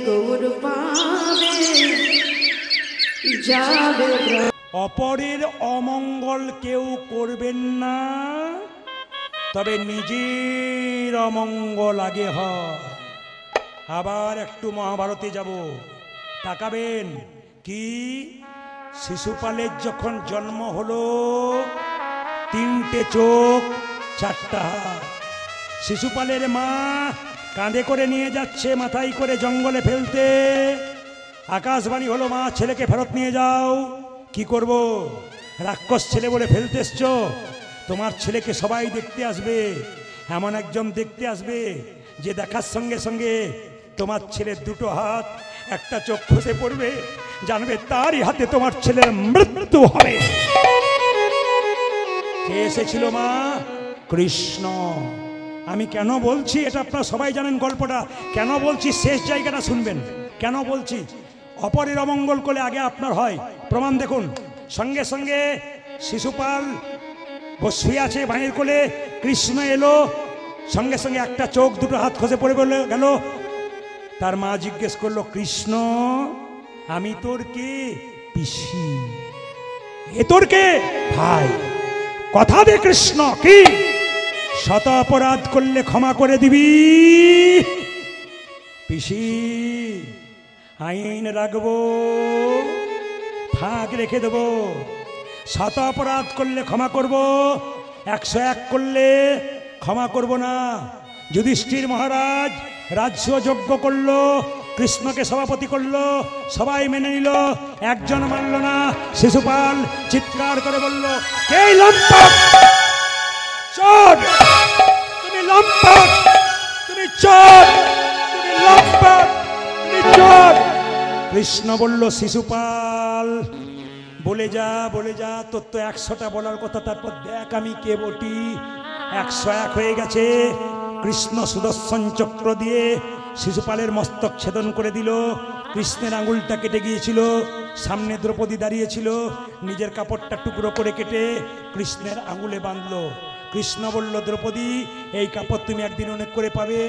গৌর পাবে যাবে। অপরের অমঙ্গল কেউ করবেন না, তবে নিজের অমঙ্গল আগে হয়। আবার একটু মহাভারতে যাব, তাকাবেন কি শিশুপালের যখন জন্ম হলো, 3টে চোখ 4টা হাত। শিশুপালের মা কাঁধে করে নিয়ে যাচ্ছে, মাথায় করে জঙ্গলে ফেলতে। আকাশবাণী হলো, মা ছেলেকে ফেরত নিয়ে যাও। কি করব, রাক্ষস ছেলে বলে ফেলতে এসছো, তোমার ছেলেকে সবাই দেখতে আসবে। এমন একজন দেখতে আসবে যে দেখার সঙ্গে সঙ্গে তোমার ছেলের 2টো হাত 1টা চোখ খসে পড়বে, জানবে তারই হাতে তোমার ছেলের মৃত্যু হবে। কে এসেছিল মা? কৃষ্ণ। আমি কেন বলছি এটা আপনারা সবাই জানেন গল্পটা, কেন বলছি শেষ জায়গাটা শুনবেন। কেন বলছি অপরের অমঙ্গল করলে আগে আপনার হয়, প্রমাণ দেখুন। সঙ্গে সঙ্গে শিশুপাল শুয়ে আছে ভাইয়ের কোলে, কৃষ্ণ এলো, সঙ্গে সঙ্গে 1টা চোখ 2টো হাত খসে পড়ে গেল। তার মা জিজ্ঞেস করলো, কৃষ্ণ আমি তোর কে? পিসি। এ তোর কে? ভাই। কথা দে কৃষ্ণ, কি শত অপরাধ করলে ক্ষমা করে দিবি? পিসি আইন রাখবো, ফাঁক রেখে দেবো। শত অপরাধ করলে ক্ষমা করব, 101 করলে ক্ষমা করব না। যুধিষ্ঠির মহারাজ রাজ্য যজ্ঞ করলো, কৃষ্ণকে সভাপতি করলো, সবাই মেনে নিল, একজন মানল না। শিশুপাল চিৎকার করে বলল, কে লম্পট? চোর! তুমি লম্পট! তুমি চোর! তুমি লম্পট! তুমি চোর! কৃষ্ণ বলল, শিশুপাল বলে যা, বলে যা, তোর তো 100টা বলার কথা, তারপর দেখ আমি কে বটি। 101 হয়ে গেছে। কৃষ্ণ সুদর্শন চক্র দিয়ে শিশুপালের মস্তক ছেদন করে দিল। কৃষ্ণের আঙুলটা কেটে গিয়েছিল, সামনে দ্রৌপদী দাঁড়িয়েছিল, নিজের কাপড়টা টুকরো করে কেটে কৃষ্ণের আঙুলে বাঁধলো। কৃষ্ণ বলল, দ্রৌপদী এই কাপড় তুমি একদিন অনেক করে পাবে।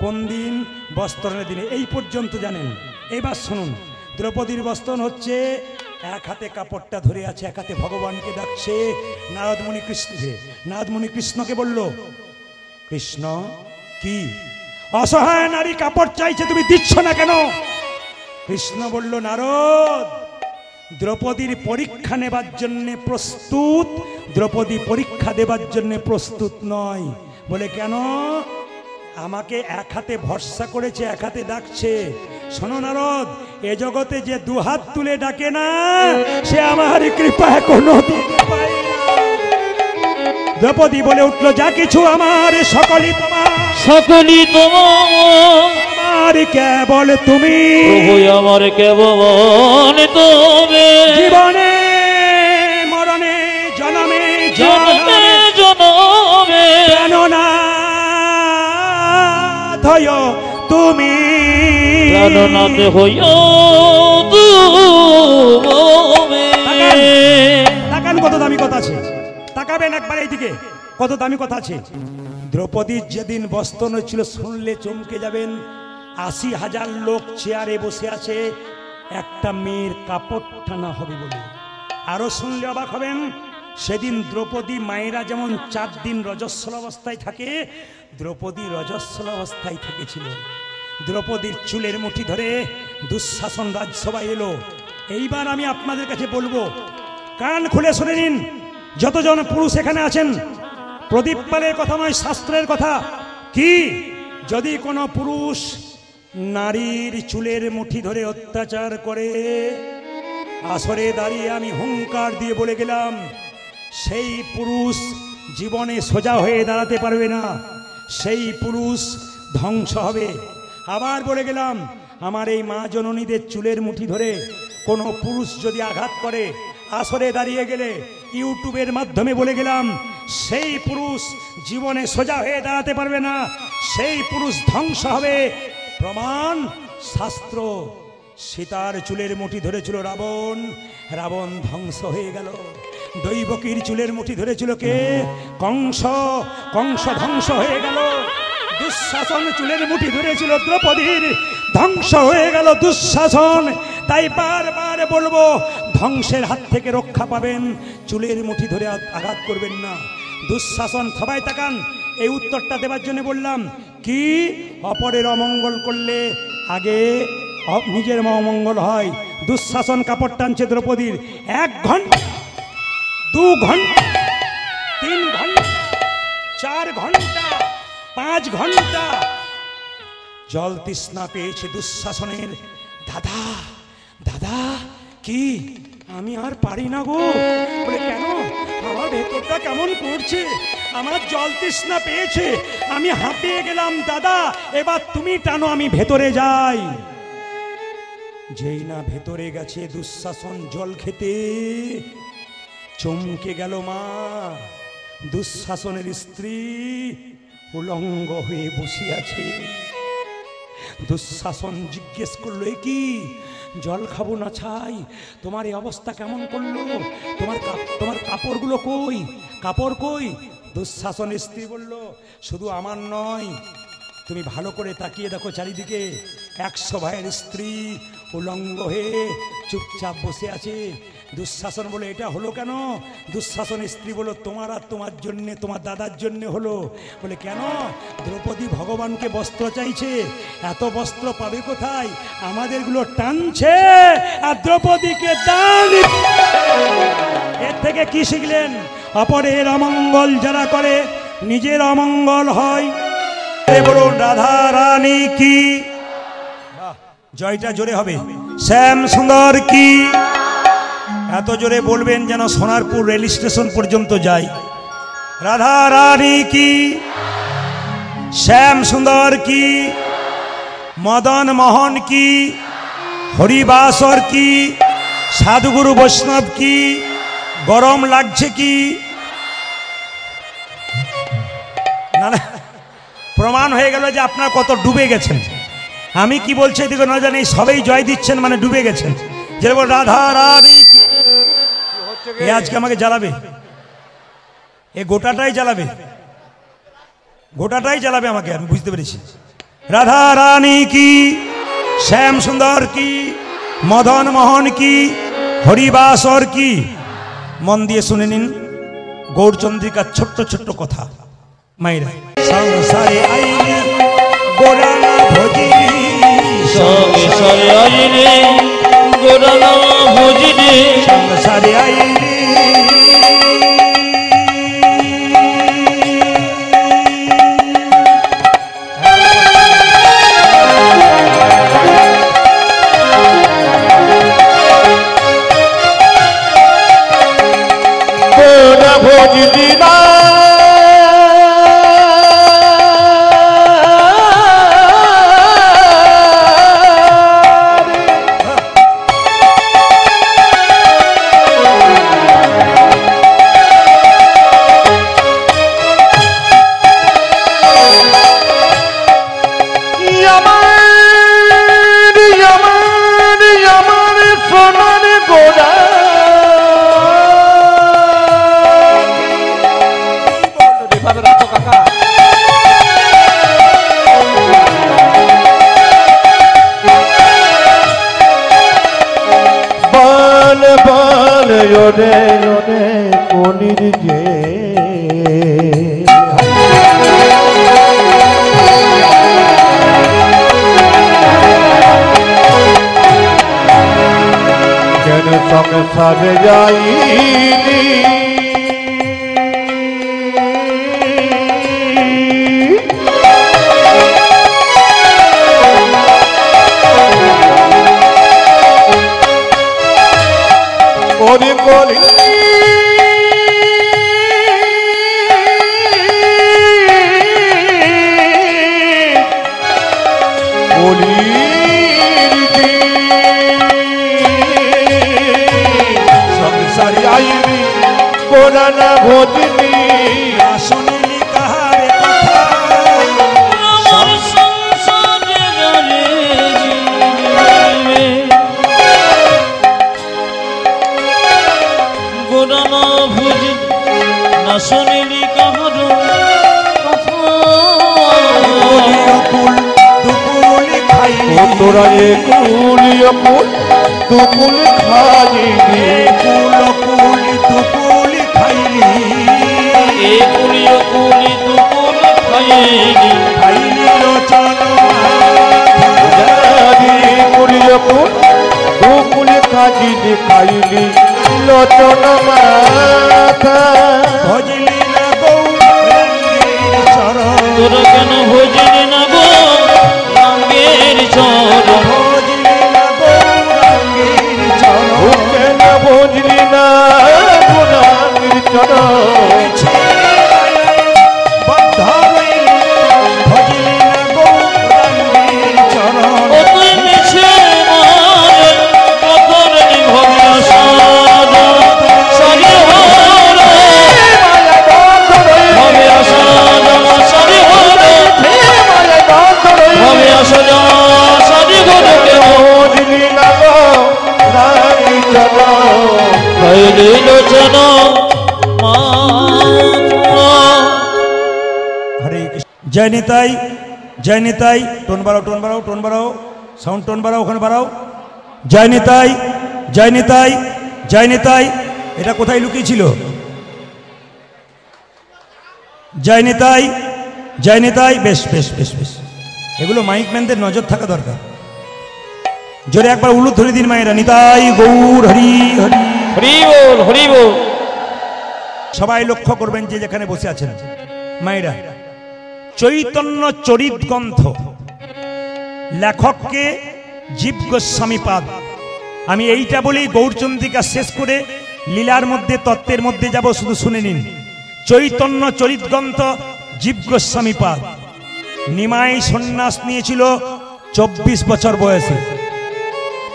কোন দিন? বস্ত্রণের দিনে। এই পর্যন্ত জানেন। এবার শুনুন, দ্রৌপদীর বস্ত্রণ হচ্ছে, 1 হাতে কাপড়টা ধরে আছে, 1 হাতে ভগবানকে ডাকছে। নারদমুনি কৃষ্ণকে বলল, কৃষ্ণ কি অসহায় নারী কাপড় চাইছে, তুমি দিচ্ছ না কেন? কৃষ্ণ বলল, নারদ দ্রৌপদীর পরীক্ষা নেবার জন্য প্রস্তুত, দ্রৌপদী পরীক্ষা দেবার জন্য প্রস্তুত নয়। বলে কেন? আমাকে 1 হাতে ভরসা করেছে, 1 হাতে ডাকছে। শোনো নারদ, এ জগতে যে 2 হাত তুলে ডাকে না, সে আমার কৃপা কোনোদিন পায় না। দ্রৌপদী বলে উঠলো, যা কিছু আমার সকলই তোমার, সকলই তোমার, আমার কেবল তুমি, প্রভু আমার কেবল তুমি। জীবনে মরণে জনমে জনমে জনমে প্রাণনাথ হইও তুমি, প্রাণনাথ হইও তুমি। তাকান কত দামি কথা আছে, তাকাবেন একবার এইদিকে, কত দামি কথা আছে। দ্রৌপদীর যেদিন বস্ত্রণ ছিল, শুনলে চমকে যাবেন। 80,000 লোক চেয়ারে বসে আছে, একটা মেয়ের কাপড় টানা হবে বলে। আরো শুনলে অবাক হবেন, সেদিন দ্রৌপদী মায়েরা যেমন 4 দিন রজস্বল অবস্থায় থাকে, দ্রৌপদী রজস্বল অবস্থায় থেকেছিল। দ্রৌপদীর চুলের মুঠি ধরে দুঃশাসন রাজসভায় এলো। এইবার আমি আপনাদের কাছে বলবো, কান খুলে শুনে নিন। যতজন পুরুষ এখানে আছেন, প্রদীপ পালের কথা নয়, শাস্ত্রের কথা। কি যদি কোনো পুরুষ নারীর চুলের মুঠি ধরে অত্যাচার করে, আসরে দাঁড়িয়ে আমি হুঙ্কার দিয়ে বলে গেলাম, সেই পুরুষ জীবনে সোজা হয়ে দাঁড়াতে পারবে না, সেই পুরুষ ধ্বংস হবে। আবার বলে গেলাম, আমার এই মা জননীদের চুলের মুঠি ধরে কোনো পুরুষ যদি আঘাত করে, আসরে দাঁড়িয়ে গেলে ইউটিউবের মাধ্যমে বলে গেলাম, সেই পুরুষ জীবনে সোজা হয়ে দাঁড়াতে পারবে না, সেই পুরুষ ধ্বংস হবে। প্রমাণ শাস্ত্র। সীতার চুলের মুঠি ধরেছিল রাবণ, রাবণ ধ্বংস হয়ে গেল। দৈবকীর চুলের মুঠি ধরেছিল কে? কংস, কংস ধ্বংস হয়ে গেল। দুঃশাসন চুলের মুঠি ধরেছিল দ্রৌপদীর, ধ্বংস হয়ে গেল দুঃশাসন। তাই বারবার বলবো, ধ্বংসের হাত থেকে রক্ষা পাবেন, চুলের মুঠি ধরে আঘাত করবেন না। দুঃশাসন, সবাই তাকান, এই উত্তরটা দেবার জন্য বললাম। কি অপরের অমঙ্গল করলে আগে নিজের অমঙ্গল হয়। দুঃশাসন কাপড় টানছে দ্রৌপদীর। 1 ঘন্টা, 2 ঘন্টা, 3 ঘন্টা, 4 ঘন্টা, 5 ঘন্টা জল তৃষ্ণা পেয়েছে দুঃশাসনের। দাদা, দাদা, কি আমি আর পারি না গো। বলে কেন? আমার ভেতরটা কেমন করছে, আমার জল তৃষ্ণা পেয়েছে, আমি হাঁপিয়ে গেলাম। দাদা, এবার তুমি টানো, আমি ভেতরে যাই। যেই না ভেতরে গেছে দুঃশাসন জল খেতে, চমকে গেল মা। দুঃশাসনের স্ত্রী উলঙ্গ হয়ে বসে আছে। দুঃশাসন জিজ্ঞেস করলো, এ কি, জল খাবো না ছাই, তোমার এই অবস্থা কেমন করলো? তোমার কাপড়গুলো কই, কাপড় কই? দুঃশাসনের স্ত্রী বলল, শুধু আমার নয়, তুমি ভালো করে তাকিয়ে দেখো চারিদিকে, 100 ভাইয়ের স্ত্রী উলঙ্গ হয়ে চুপচাপ বসে আছে। দুঃশাসন বলে, এটা হলো কেন? দুঃশাসনের স্ত্রী বলল, তোমার আর তোমার জন্যে, তোমার দাদার জন্যে হলো। বলে কেন? দ্রৌপদী ভগবানকে বস্ত্র চাইছে, এত বস্ত্র পাবে কোথায়? আমাদেরগুলো টানছে আর দ্রৌপদীকে দান। এর থেকে কি শিখলেন? অপরের অমঙ্গল যারা করে নিজের অমঙ্গল হয়। বলুন রাধা রানী কি, জয়টা জোরে হবে। শ্যাম সুন্দর কি, এত জোরে বলবেন যেন সোনারপুর রেল স্টেশন পর্যন্ত যায়। রাধা রানী কি, শ্যাম সুন্দর কি, মদন মোহন কি, হরিবাসর কি, সাধুগুরু বৈষ্ণব কি, গরম লাগছে কি? না না, প্রমাণ হয়ে গেল যে আপনার কত ডুবে গেছেন। আমি কি বলছি এদিকে না জানি, সবাই জয় দিচ্ছেন মানে ডুবে গেছেন। যেরকম রাধা রানী, এ আজকে আমাকে জ্বালাবে, এ গোটাটাই জ্বালাবে, গোটাটাই জ্বালাবে আমাকে, আমি বুঝতে পেরেছি। রাধা রানী কি, শ্যাম সুন্দর কি, মদন মোহন কি, হরিবাসর কি? মন দিয়ে শুনে নিন গৌরচন্দ্রিকার ছোট্ট ছোট্ট কথা। মাইরা সংসারে আইনি গোরানা ভজিনি, সংসারে আইনি গোরানা ভজিনি, সংসারে আইনি গোরা ভজিনি না রে রে কলির যে যেন সংসারে যাইনি ওরে কলি সংসারে আইনি কোরআনা ভজিনি শুনিনি কাহার কথা, আমার সংসারে গেলে জীবে গোরানা ভজিনি, না শুনিলি কাহার কথা। তোরা একুল অকুল দুকুল খাইলি কুল কুল দুকুল খাইলি এ কুলিও কুলি দুকুল খাইলি খাইলি লোচন একুল অকুল দুকুল খাইলি খাইলি লোচন মাথা ভজলি না গৌরাঙ্গের চরণ তোরা কেন ভজলি না গো রঙের চরণ ভজলি না গৌরাঙ্গের চরণ কেন বুঝলি না গুণাঙ্গের চরণ বদ্ধ রইল ভজলি না গৌরাঙ্গের চরণ ও তুই মিছে মারে পথর নিভবে সাদ সারি হলো ভবে আসাদ সারি হলো ভবে আসাদ সারি হলো কেন বুঝলি না গো রানী চরণ খাইলি লোচন মা হরে কৃষ্ণ জয় নিতাই জয় নিতাই টোন বাড়াও টোন বাড়াও টোন বাড়াও সাউন্ড টোন বাড়াও ওখানে বাড়াও জয় নিতাই জয় নিতাই জয় নিতাই এটা কোথায় লুকিয়েছিল জয় নিতাই জয় নিতাই বেশ বেশ বেশ বেশ এগুলো মাইকম্যানদের নজর থাকা দরকার জোরে একবার উলু ধরে দিন মায়েরা নিতাই গৌর হরি হরি হরি বল হরি বল সবাই লক্ষ্য করবেন যে যেখানে বসে আছেন মায়েরা চৈতন্য চরিত গ্রন্থ লেখককে জীব গোস্বামী পাদ আমি এইটা বলি গৌরচন্দ্রিকা শেষ করে লীলার মধ্যে তত্ত্বের মধ্যে যাব শুধু শুনে নিন চৈতন্য চরিত গ্রন্থ জীব গোস্বামী পাদ নিমাই সন্ন্যাস নিয়েছিল 24 বছর বয়সে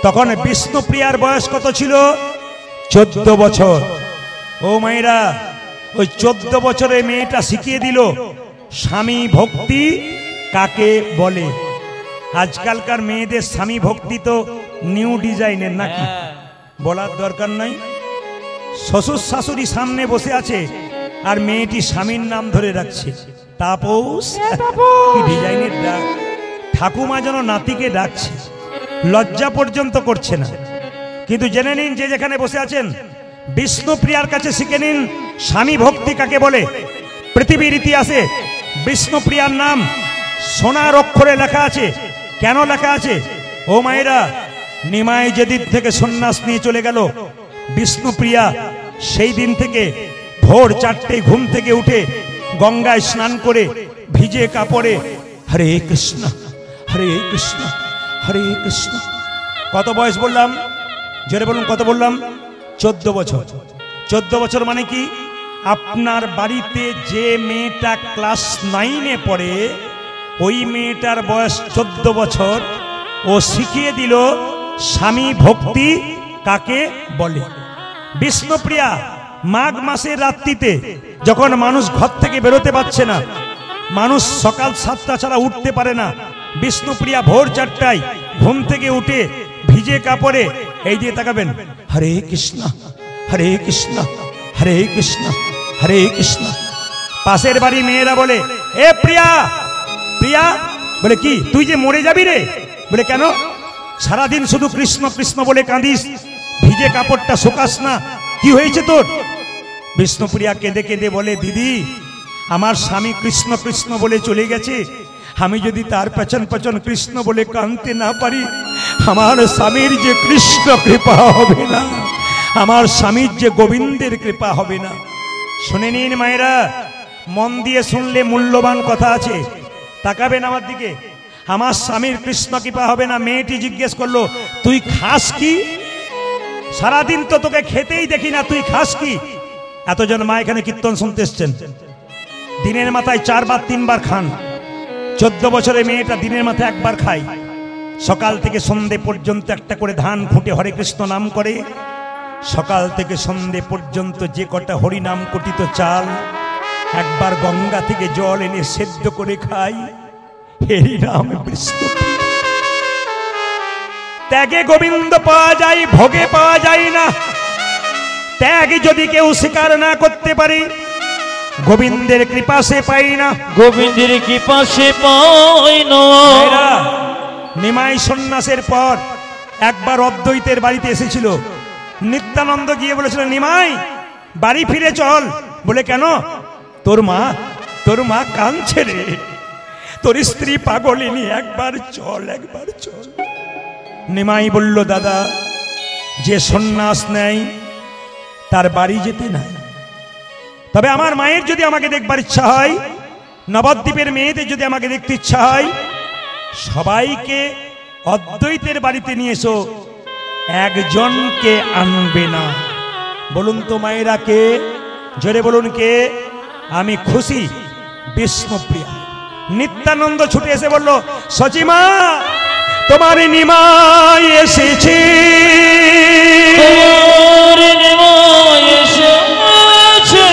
তখন বিষ্ণুপ্রিয়ার বয়স কত ছিল 14 বছর ও মায়েরা ওই 14 বছরে মেয়েটা শিখিয়ে দিল স্বামী ভক্তি কাকে বলে আজকালকার মেয়েদের স্বামী ভক্তি তো নিউ ডিজাইনের নাকি বলার দরকার নাই শ্বশুর শাশুড়ি সামনে বসে আছে আর মেয়েটি স্বামীর নাম ধরে রাখছে তাপস কি ডিজাইনের ডাক ঠাকুমা যেন নাতিকে ডাকছে লজ্জা পর্যন্ত করছে না কিন্তু জেনে নিন যে যেখানে বসে আছেন বিষ্ণুপ্রিয়ার কাছে শিখে নিন স্বামী ভক্তি কাকে বলে পৃথিবীর ইতিহাসে বিষ্ণুপ্রিয়ার নাম সোনার অক্ষরে লেখা আছে কেন লেখা আছে ও মায়েরা নিমাই যেদিন থেকে সন্ন্যাস নিয়ে চলে গেল বিষ্ণুপ্রিয়া সেই দিন থেকে ভোর 4টে ঘুম থেকে উঠে গঙ্গায় স্নান করে ভিজে কাপড়ে হরে কৃষ্ণ হরে কৃষ্ণ হরে কৃষ্ণ কত বয়স বললাম জোরে বলুন কত বললাম 14 বছর 14 বছর মানে কি আপনার বাড়িতে যে মেয়েটা ক্লাস 9-এ পড়ে ওই মেয়েটার বয়স 14 বছর ও শিখিয়ে দিল স্বামী ভক্তি কাকে বলে বিষ্ণুপ্রিয়া মাঘ মাসের রাত্রিতে যখন মানুষ ঘর থেকে বেরোতে পারছে না মানুষ সকাল 7টা ছাড়া উঠতে পারে না বিষ্ণুপ্রিয়া ভোর 4টায় ঘুম থেকে উঠে ভিজে কাপড়ে এই দিয়ে তাকাবেন হরে কৃষ্ণ হরে কৃষ্ণ হরে কৃষ্ণ হরে কৃষ্ণ পাশের বাড়ি মেয়েরা বলে এ প্রিয়া প্রিয়া বলে কি তুই যে মরে যাবি রে বলে কেন সারাদিন শুধু কৃষ্ণ কৃষ্ণ বলে কাঁদিস ভিজে কাপড়টা শুকাস না কি হয়েছে তোর বিষ্ণুপ্রিয়া কেঁদে কেঁদে বলে দিদি আমার স্বামী কৃষ্ণ কৃষ্ণ বলে চলে গেছে আমি যদি তার পেছন পেছন কৃষ্ণ বলে কাঁদতে না পারি আমার স্বামীর যে কৃষ্ণ কৃপা হবে না আমার স্বামীর যে গোবিন্দের কৃপা হবে না শুনে নিন মায়েরা মন দিয়ে শুনলে মূল্যবান কথা আছে তাকাবেন আমার দিকে আমার স্বামীর কৃষ্ণ কৃপা হবে না মেয়েটি জিজ্ঞেস করলো তুই খাস কি সারাদিন তো তোকে খেতেই দেখি না তুই খাস কি এতজন মা এখানে কীর্তন শুনতে এসছেন দিনের মাথায় 4 বার 3 বার খান 14 বছরের মেয়েটা দিনের মাথায় একবার খায় সকাল থেকে সন্ধে পর্যন্ত একটা করে ধান খুঁটে হরে কৃষ্ণ নাম করে সকাল থেকে সন্ধে পর্যন্ত যে কটা হরি নাম কটিত চাল একবার গঙ্গা থেকে জল এনে সেদ্ধ করে খাই হরি নাম বিষ্ণু ত্যাগে গোবিন্দ পাওয়া যায় ভোগে পাওয়া যায় না ত্যাগ যদি কেউ স্বীকার না করতে পারে গোবিন্দের কৃপা সে পাই না গোবিন্দের কৃপা সে পাই না নিমাই সন্ন্যাসের পর একবার অদ্বৈতের বাড়িতে এসেছিল। নিত্যানন্দ গিয়ে বলেছিল, নিমাই বাড়ি ফিরে চল। বলে কেন? তোর মা কাঁদছে রে, তোর স্ত্রী পাগলিনী, একবার চল, একবার চল। নিমাই বলল, দাদা, যে সন্ন্যাস নেয় তার বাড়ি যেতে নাই। তবে আমার মায়ের যদি আমাকে দেখবার ইচ্ছা হয়, নবদ্বীপের মেয়েদের যদি আমাকে দেখতে ইচ্ছা হয়, সবাইকে অদ্বৈতের বাড়িতে নিয়ে এসো, একজনকে আনবে না। বলুন তো মায়েরা কে? জোরে বলুন কে? আমি খুশি, বিষ্ণুপ্রিয়া। নিত্যানন্দ ছুটে এসে বলল, সচিমা, তোমার নিমাই এসেছে। তোমার নিমাই এসেছে।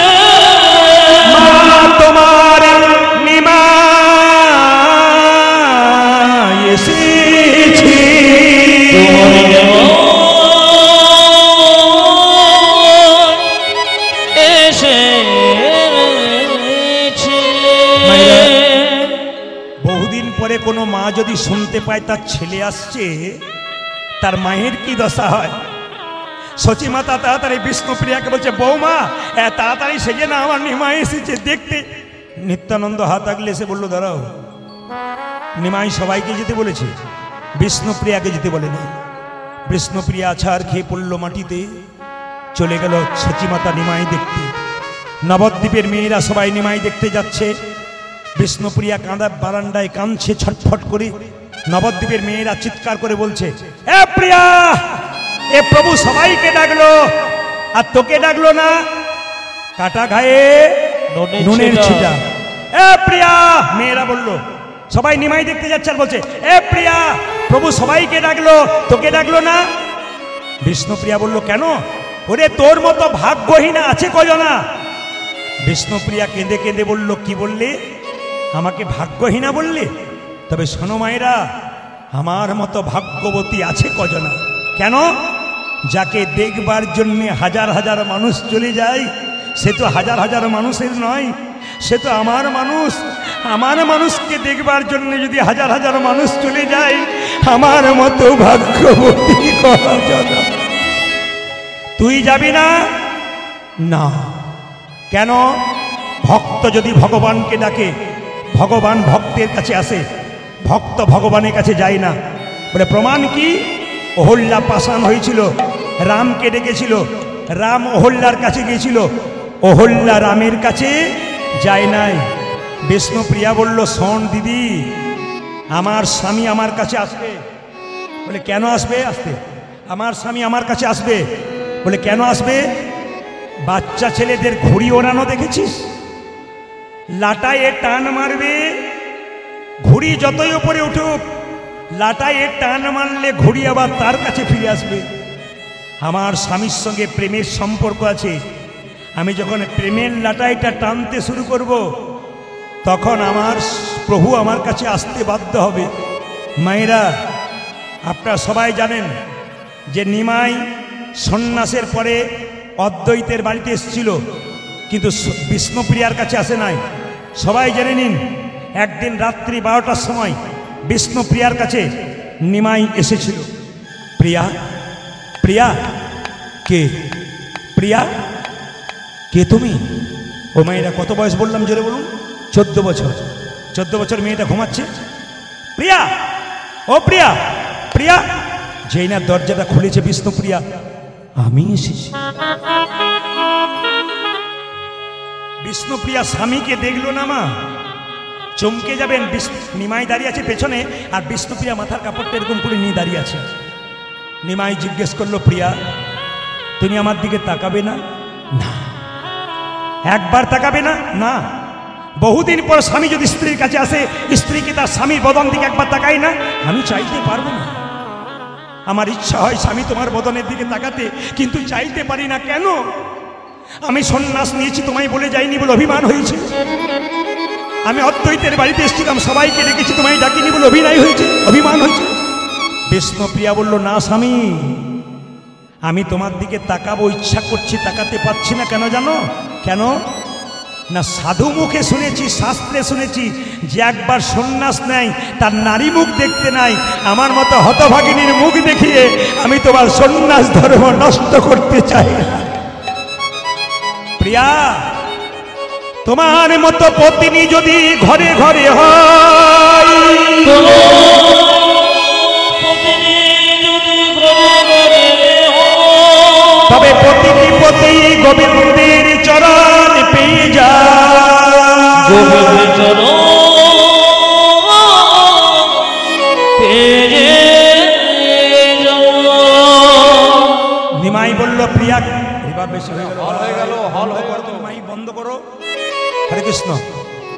বহুদিন পরে কোনো মা যদি শুনতে পায় তার ছেলে আসছে, তার মায়ের কি দশা হয়? সচিমাতা তাড়াতাড়ি বিষ্ণুপ্রিয়াকে বলছে, বৌমা তাড়াতাড়ি সেজে না, আমার নিমাই এসেছে দেখতে। নিত্যানন্দ হাত আগলে এসে বলল, দাঁড়াও, নিমাই সবাইকে যেতে বলেছে, বিষ্ণুপ্রিয়াকে যেতে বলেনি। বিষ্ণুপ্রিয়া আছাড় খেয়ে পড়ল মাটিতে, চলে গেল সচিমাতা নিমাই দেখতে। নবদ্বীপের মেয়েরা সবাই নিমাই দেখতে যাচ্ছে। বিষ্ণুপ্রিয়া কাঁদা বারান্দায় কাঁদছে ছটফট করে। নবদ্বীপের মেয়েরা চিৎকার করে বলছে, এ প্রিয়া, এ প্রভু সবাইকে ডাকলো আর তোকে ডাকলো না, কাটা গায়ে নুনের ছিটা। এ প্রিয়া, মেয়েরা বলল, সবাই নিমাই দেখতে যাচ্ছে আর বলছে, এ প্রিয়া, প্রভু সবাইকে ডাকলো, তোকে ডাকলো না। বিষ্ণুপ্রিয়া বলল, কেন? ওরে তোর মতো ভাগ্যহীনা আছে কজনা? বিষ্ণুপ্রিয়া কেঁদে কেঁদে বলল, কি বললে? আমাকে ভাগ্যহীনা বললে? তবে শোনো মায়েরা, আমার মতো ভাগ্যবতী আছে কজনা? কেন? যাকে দেখবার জন্য হাজার হাজার মানুষ চলে যায়, সে তো হাজার হাজার মানুষের নয়, সে তো আমার মানুষ। আমার মানুষকে দেখবার জন্য যদি হাজার হাজার মানুষ চলে যায়, আমার মতো ভাগ্যবতী কজনা। তুই যাবি না? না। কেন? ভক্ত যদি ভগবানকে ডাকে, ভগবান ভক্তের কাছে আসে, ভক্ত ভগবানের কাছে যায় না। বলে প্রমাণ কি? অহল্যা পাষাণ হয়েছিল, রামকে ডেকেছিল, রাম অহল্যার কাছে গিয়েছিল, অহল্যা রামের কাছে যায় নাই। বিষ্ণুপ্রিয়া বলল, শোন দিদি, আমার স্বামী আমার কাছে আসবে। বলে কেন আসবে? আসতে আমার স্বামী আমার কাছে আসবে। বলে কেন আসবে? বাচ্চা ছেলেদের ঘুড়ি ওড়ানো দেখেছিস? লাটায় টান মারবে, ঘুড়ি যতই উপরে উঠুক, লাটায় টান মারলে ঘুড়ি আবার তার কাছে ফিরে আসবে। আমার স্বামীর সঙ্গে প্রেমের সম্পর্ক আছে। আমি যখন প্রেমের লাটাইটা টানতে শুরু করব, তখন আমার প্রভু আমার কাছে আসতে বাধ্য হবে। মায়েরা, আপনারা সবাই জানেন যে নিমাই সন্ন্যাসের পরে অদ্বৈতের বাড়িতে এসেছিল, কিন্তু বিষ্ণুপ্রিয়ার কাছে আসে নাই। সবাই জেনে নিন, একদিন রাত্রি 12টার সময় বিষ্ণুপ্রিয়ার কাছে নিমাই এসেছিল। প্রিয়া, প্রিয়া, কে? প্রিয়া, কে তুমি? ও মেয়েরা, কত বয়স বললাম জোরে বলুন? 14 বছর। 14 বছর মেয়েটা ঘুমাচ্ছে। প্রিয়া, ও প্রিয়া, প্রিয়া। যেই না দরজাটা খুলেছে বিষ্ণুপ্রিয়া, আমি এসেছি। বিষ্ণুপ্রিয়া স্বামীকে দেখলো না মা, চমকে যাবেন। নিমাই দাঁড়িয়ে আছে পেছনে, আর বিষ্ণুপ্রিয়া মাথার কাপড়টা এরকম করে নিয়ে দাঁড়িয়ে আছে। নিমাই জিজ্ঞেস করলো, প্রিয়া, তুমি আমার দিকে তাকাবে না? না। একবার তাকাবে না? না। বহুদিন পর স্বামী যদি স্ত্রীর কাছে আসে, স্ত্রীকে তার স্বামীর বদন দিকে একবার তাকাই না? আমি চাইতে পারবো না। আমার ইচ্ছা হয় স্বামী তোমার বদনের দিকে তাকাতে, কিন্তু চাইতে পারি না। কেন? আমি সন্ন্যাস নিয়েছি তোমায় বলে যাইনি বলে অভিমান হয়েছে। আমি অদ্বৈতের বাড়িতে এসেছিলাম, সবাইকে ডেকেছি, তোমায় ডাকিনি বলে অভিনয় হয়েছে, অভিমান হয়েছে। বিষ্ণুপ্রিয়া বলল, না স্বামী, আমি তোমার দিকে তাকাবো ইচ্ছা করছি, তাকাতে পারছি না। কেন জানো? কেন? না সাধু মুখে শুনেছি, শাস্ত্রে শুনেছি যে একবার সন্ন্যাস নেয় তার নারী মুখ দেখতে নাই। আমার মতো হতভাগিনীর মুখ দেখিয়ে আমি তোমার সন্ন্যাস ধর্ম নষ্ট করতে চাই না। প্রিয়া, তোমার মতো পত্নী যদি ঘরে ঘরে হয়, তবে প্রতিটি পতি গোবিন্দের চরণ পেয়ে যায়। গোবিন্দের চরণ পেয়ে যায়। নিমাই বলল, প্রিয়া এবার বেশি হয়ে গেল, হল নিমাই বন্ধ করো। হরে কৃষ্ণ।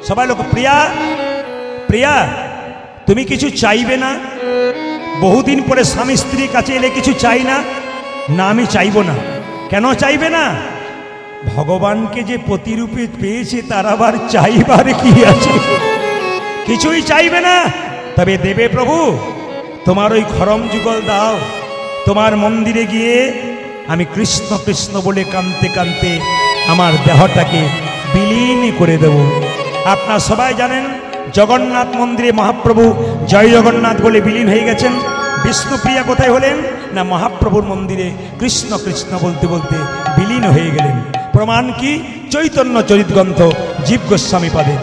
সবাই লোক, প্রিয়া প্রিয়া তুমি কিছু চাইবে না? বহুদিন পরে স্বামী স্ত্রীর কাছে এলে কিছু চাই না? না, আমি চাইব না। কেন চাইবে না? ভগবানকে যে প্রতিরূপে পেয়েছে তার আবার চাইবার কি আছে? কিছুই চাইবে না। তবে দেবে প্রভু, তোমার ওই খরম যুগল দাও। তোমার মন্দিরে গিয়ে আমি কৃষ্ণ কৃষ্ণ বলে কাঁদতে কাঁদতে আমার দেহটাকে বিলীন করে দেব। আপনারা সবাই জানেন জগন্নাথ মন্দিরে মহাপ্রভু জয় জগন্নাথ বলে বিলীন হয়ে গেছেন। বিষ্ণুপ্রিয়া কোথায় হলেন? না মহাপ্রভুর মন্দিরে কৃষ্ণ কৃষ্ণ বলতে বলতে বিলীন হয়ে গেলেন। প্রমাণ কি? চৈতন্য চরিত গ্রন্থ জীব গোস্বামী পাদের।